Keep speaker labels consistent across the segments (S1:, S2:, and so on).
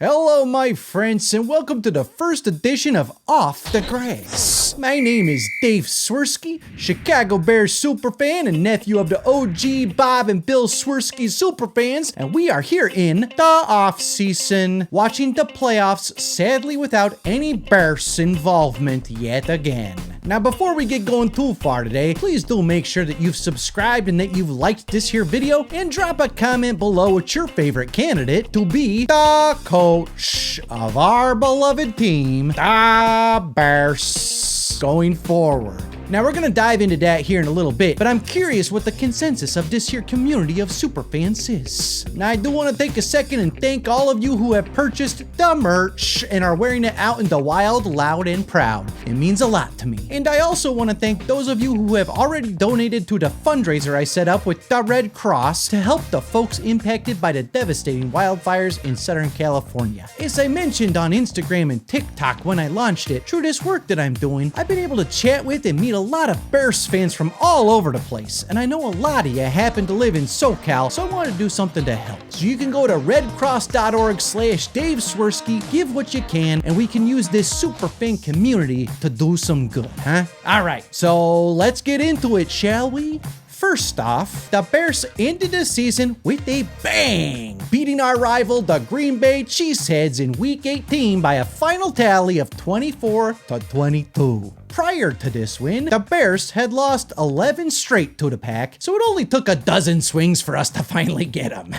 S1: Hello my friends and welcome to the first edition of Off the Grass. My name is Dave Swerski, Chicago Bears superfan and nephew of the OG Bob and Bill Swerski superfans, and we are here in the off-season, watching the playoffs, sadly without any Bears involvement yet again. Now before we get going too far today, please do make sure that you've subscribed and that you've liked this here video, and drop a comment below with your favorite candidate to be the coach of our beloved team, the Bears, going forward. Now we're gonna dive into that here in a little bit, but I'm curious what the consensus of this here community of superfans is. Now I do want to take a second and thank all of you who have purchased the merch and are wearing it out in the wild, loud, and proud. It means a lot to me. And I also want to thank those of you who have already donated to the fundraiser I set up with the Red Cross to help the folks impacted by the devastating wildfires in Southern California. As I mentioned on Instagram and TikTok when I launched it, through this work that I'm doing, I've been able to chat with and meet a lot of Bears fans from all over the place, and I know a lot of you happen to live in SoCal, so I want to do something to help. So you can go to redcross.org/Dave Swerski, give what you can, and we can use this superfan community to do some good, huh? Alright, so let's get into it, shall we? First off, the Bears ended the season with a bang, beating our rival, the Green Bay Cheeseheads, in Week 18 by a final tally of 24-22. Prior to this win, the Bears had lost 11 straight to the Pack, so it only took a dozen swings for us to finally get them.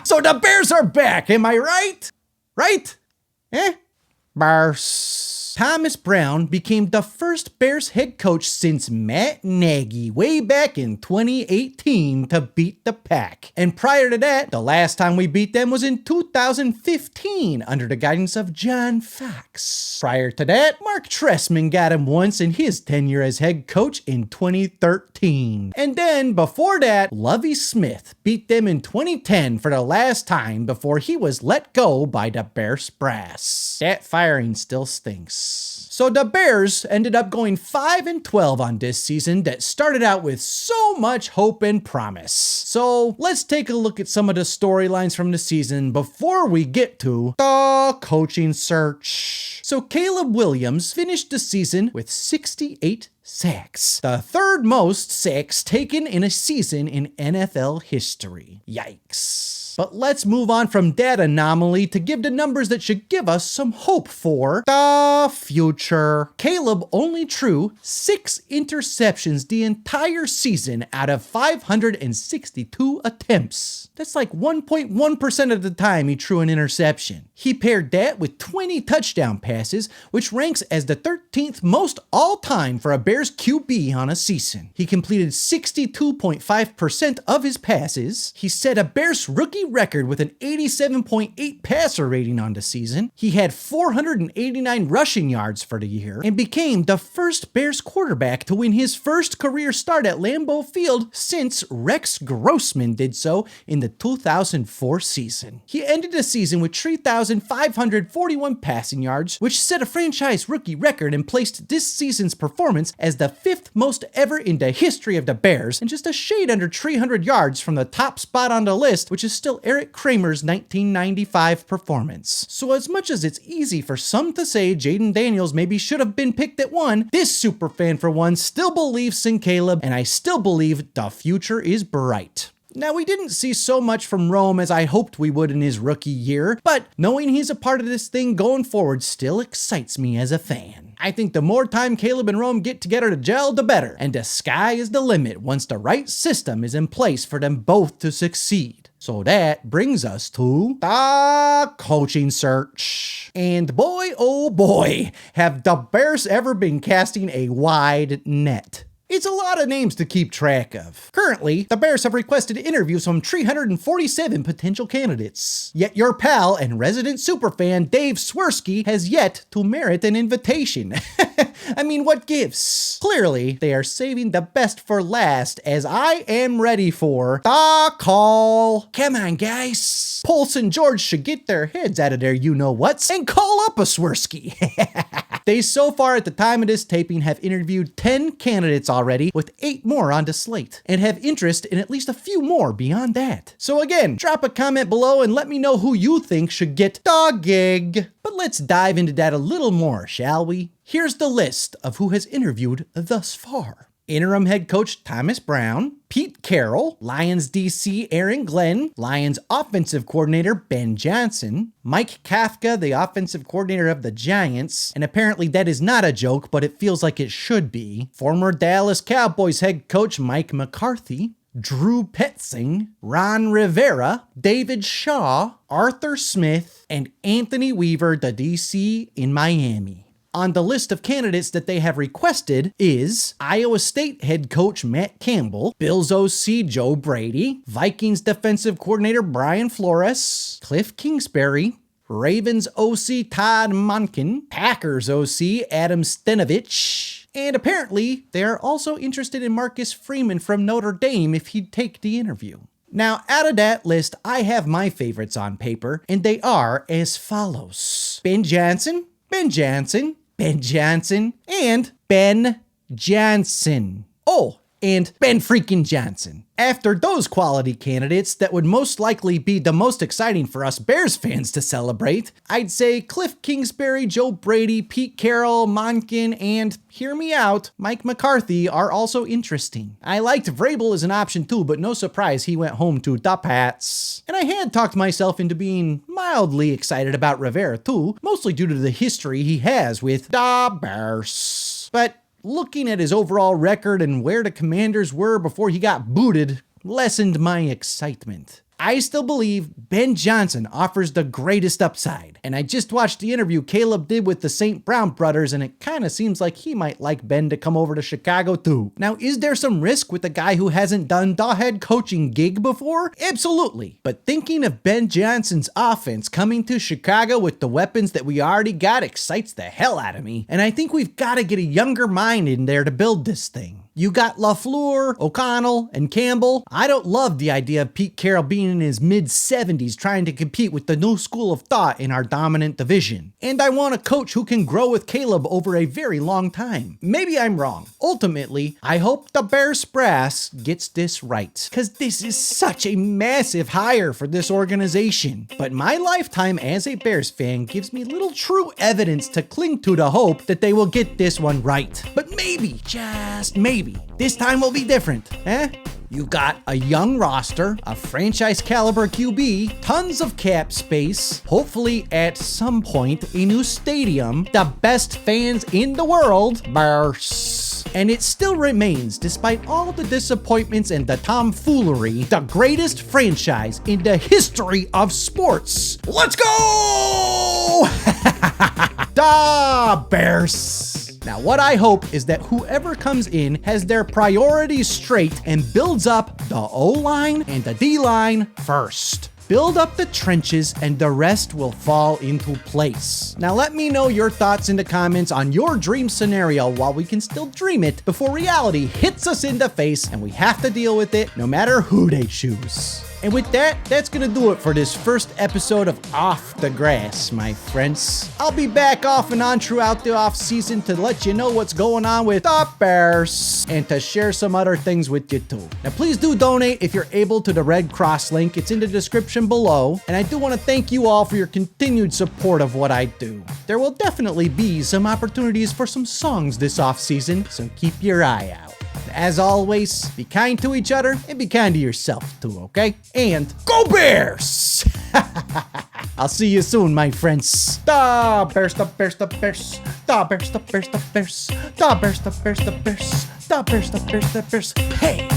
S1: So the Bears are back, am I right? Right? Bears. Thomas Brown became the first Bears head coach since Matt Nagy way back in 2018 to beat the Pack. And prior to that, the last time we beat them was in 2015 under the guidance of John Fox. Prior to that, Mark Trestman got him once in his tenure as head coach in 2013. And then before that, Lovie Smith beat them in 2010 for the last time before he was let go by the Bears brass. That firing still stinks. So the Bears ended up going 5-12 on this season that started out with so much hope and promise. So let's take a look at some of the storylines from the season before we get to the coaching search. So Caleb Williams finished the season with 68 sacks, the third most sacks taken in a season in NFL history. Yikes. But let's move on from that anomaly to give the numbers that should give us some hope for the future. Caleb only threw 6 interceptions the entire season out of 562 attempts. That's like 1.1% of the time he threw an interception. He paired that with 20 touchdown passes, which ranks as the 13th most all-time for a Bears QB on a season. He completed 62.5% of his passes. He set a Bears rookie record with an 87.8 passer rating on the season. He had 489 rushing yards for the year and became the first Bears quarterback to win his first career start at Lambeau Field since Rex Grossman did so in the 2004 season. He ended the season with 3,541 passing yards, which set a franchise rookie record and placed this season's performance as the 5th most ever in the history of the Bears, and just a shade under 300 yards from the top spot on the list, which is still Eric Kramer's 1995 performance. So as much as it's easy for some to say Jaden Daniels maybe should have been picked at 1, this superfan for one still believes in Caleb, and I still believe the future is bright. Now, we didn't see so much from Rome as I hoped we would in his rookie year, but knowing he's a part of this thing going forward still excites me as a fan. I think the more time Caleb and Rome get together to gel, the better, and the sky is the limit once the right system is in place for them both to succeed. So that brings us to the coaching search. And boy, oh boy, have the Bears ever been casting a wide net. It's a lot of names to keep track of. Currently, the Bears have requested interviews from 347 potential candidates. Yet your pal and resident superfan Dave Swerski has yet to merit an invitation. I mean, what gives? Clearly, they are saving the best for last, as I am ready for the call. Come on, guys. Pulse and George should get their heads out of their you-know-whats and call up a Swerski. They so far at the time of this taping have interviewed 10 candidates already, with 8 more on the slate, and have interest in at least a few more beyond that. So again, drop a comment below and let me know who you think should get the gig. But let's dive into that a little more, shall we? Here's the list of who has interviewed thus far. Interim head coach Thomas Brown, Pete Carroll, Lions DC Aaron Glenn, Lions offensive coordinator Ben Johnson, Mike Kafka, the offensive coordinator of the Giants, and apparently that is not a joke, but it feels like it should be, former Dallas Cowboys head coach Mike McCarthy, Drew Petzing, Ron Rivera, David Shaw, Arthur Smith, and Anthony Weaver, the DC in Miami. On the list of candidates that they have requested is Iowa State head coach Matt Campbell, Bills OC Joe Brady, Vikings defensive coordinator Brian Flores, Cliff Kingsbury, Ravens OC Todd Monken, Packers OC Adam Stenovich, and apparently they are also interested in Marcus Freeman from Notre Dame if he'd take the interview. Now, out of that list, I have my favorites on paper, and they are as follows. Ben Johnson, Ben Johnson, Ben Johnson, and Ben Johnson. Oh, and Ben freaking Johnson. After those quality candidates that would most likely be the most exciting for us Bears fans to celebrate, I'd say Cliff Kingsbury, Joe Brady, Pete Carroll, Monken, and, hear me out, Mike McCarthy are also interesting. I liked Vrabel as an option too, but no surprise he went home to the Pats. And I had talked myself into being mildly excited about Rivera too, mostly due to the history he has with the Bears. But looking at his overall record and where the Commanders were before he got booted lessened my excitement. I still believe Ben Johnson offers the greatest upside, and I just watched the interview Caleb did with the St. Brown brothers, and it kind of seems like he might like Ben to come over to Chicago too. Now, is there some risk with a guy who hasn't done the head coaching gig before? Absolutely. But thinking of Ben Johnson's offense coming to Chicago with the weapons that we already got excites the hell out of me, and I think we've got to get a younger mind in there to build this thing. You got LaFleur, O'Connell, and Campbell. I don't love the idea of Pete Carroll being in his mid-70s trying to compete with the new school of thought in our dominant division. And I want a coach who can grow with Caleb over a very long time. Maybe I'm wrong. Ultimately, I hope the Bears brass gets this right, because this is such a massive hire for this organization. But my lifetime as a Bears fan gives me little true evidence to cling to hope that they will get this one right. But maybe, just maybe, this time will be different, eh? You got a young roster, a franchise caliber QB, tons of cap space, hopefully at some point a new stadium, the best fans in the world, Bears. And it still remains, despite all the disappointments and the tomfoolery, the greatest franchise in the history of sports. Let's go! Da Bears! Now, what I hope is that whoever comes in has their priorities straight and builds up the O-line and the D-line first. Build up the trenches and the rest will fall into place. Now let me know your thoughts in the comments on your dream scenario while we can still dream it before reality hits us in the face and we have to deal with it no matter who they choose. And with that, that's gonna do it for this first episode of Off the Grass, my friends. I'll be back off and on throughout the off season to let you know what's going on with the Bears and to share some other things with you too. Now please do donate if you're able to the Red Cross link. It's in the description below. And I do want to thank you all for your continued support of what I do. There will definitely be some opportunities for some songs this off season, so keep your eye out. As always, be kind to each other and be kind to yourself too, okay? And go Bears! I'll see you soon, my friends. The Bears, the Bears, the Bears. The Bears, the Bears, the Bears. The Bears, the Bears, the Bears. The Bears, the Bears, the Bears. Hey!